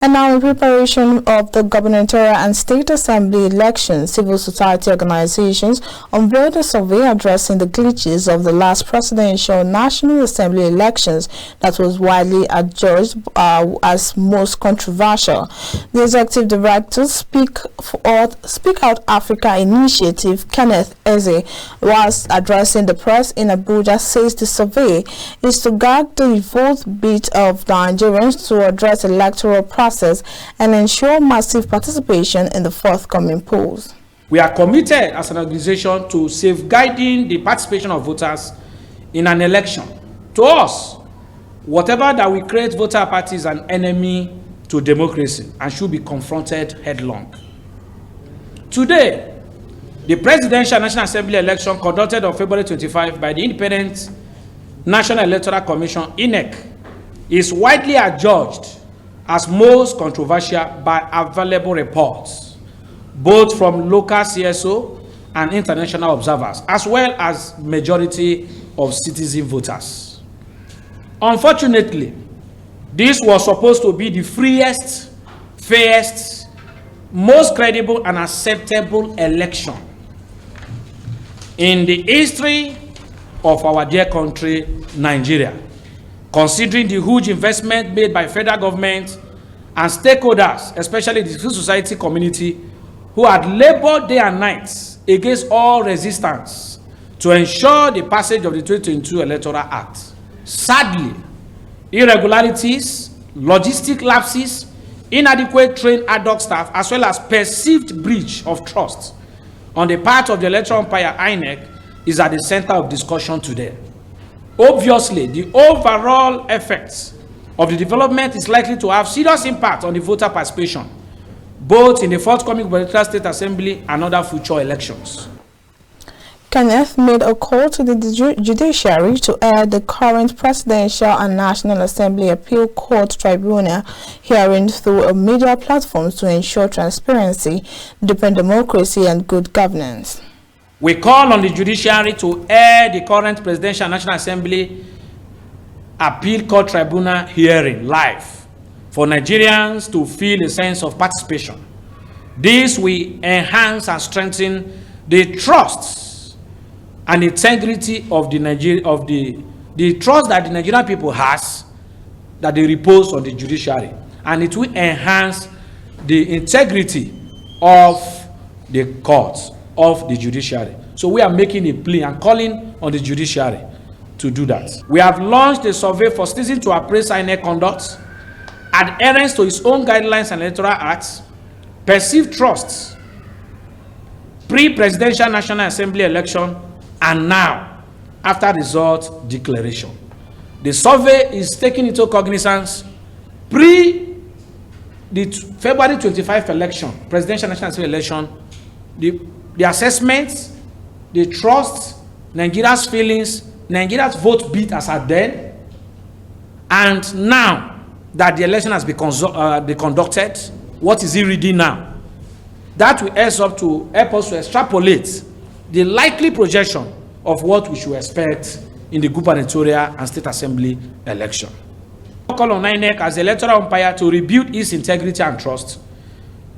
And now, in preparation of the gubernatorial and state assembly elections, civil society organizations unveiled a survey addressing the glitches of the last presidential National Assembly elections that was widely adjudged as most controversial. The executive director, Speak Out Africa Initiative, Kenneth Eze, whilst addressing the press in Abuja, says the survey is to guard the vote bit of Nigerians to address electoral process and ensure massive participation in the forthcoming polls. We are committed as an organization to safeguarding the participation of voters in an election. To us, whatever that we create voter party is an enemy to democracy and should be confronted headlong. Today, the Presidential National Assembly election conducted on February 25 by the Independent National Electoral Commission, INEC, is widely adjudged as most controversial by available reports, both from local CSO and international observers, as well as majority of citizen voters. Unfortunately, this was supposed to be the freest, fairest, most credible and acceptable election in the history of our dear country, Nigeria, considering the huge investment made by federal government and stakeholders, especially the civil society community, who had labored day and night against all resistance to ensure the passage of the 2022 Electoral Act. Sadly, irregularities, logistic lapses, inadequate trained ad hoc staff, as well as perceived breach of trust on the part of the electoral umpire INEC is at the center of discussion today. Obviously, the overall effects of the development is likely to have serious impact on the voter participation, both in the forthcoming gubernatorial state assembly and other future elections. Kenneth made a call to the judiciary to air the current Presidential and National Assembly Appeal Court Tribunal hearings through media platforms to ensure transparency, deepen democracy, and good governance. We call on the judiciary to air the current Presidential and National Assembly Appeal Court Tribunal hearing live for Nigerians to feel a sense of participation. This will enhance and strengthen the trust and integrity of the trust that the Nigerian people has, that they repose on the judiciary, and it will enhance the integrity of the courts, of the judiciary. So we are making a plea and calling on the judiciary to do that. We have launched a survey for citizens to appraise INEC conduct, adherence to its own guidelines and electoral acts, perceived trusts, pre-presidential National Assembly election, and now, after result declaration. The survey is taking into cognizance the February 25 election, Presidential National Assembly election, the assessments, the trust, Nigeria's feelings, Nigeria's vote beat as at then, and now that the election has been conducted, what is he reading now? That will help us to extrapolate the likely projection of what we should expect in the gubernatorial and state assembly election. We call on INEC as the electoral umpire to rebuild its integrity and trust,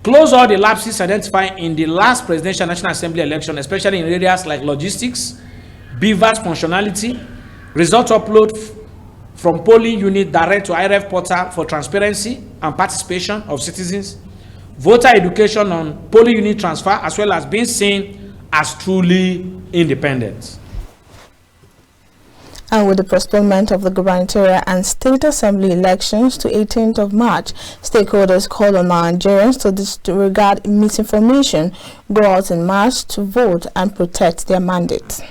close all the lapses identified in the last presidential National Assembly election, especially in areas like logistics, BVAS functionality, result upload from polling unit direct to IRF portal for transparency and participation of citizens, voter education on polling unit transfer, as well as being seen as truly independent. And with the postponement of the gubernatorial and state assembly elections to 18th of March, stakeholders call on Nigerians to disregard misinformation, go out in mass to vote, and protect their mandates.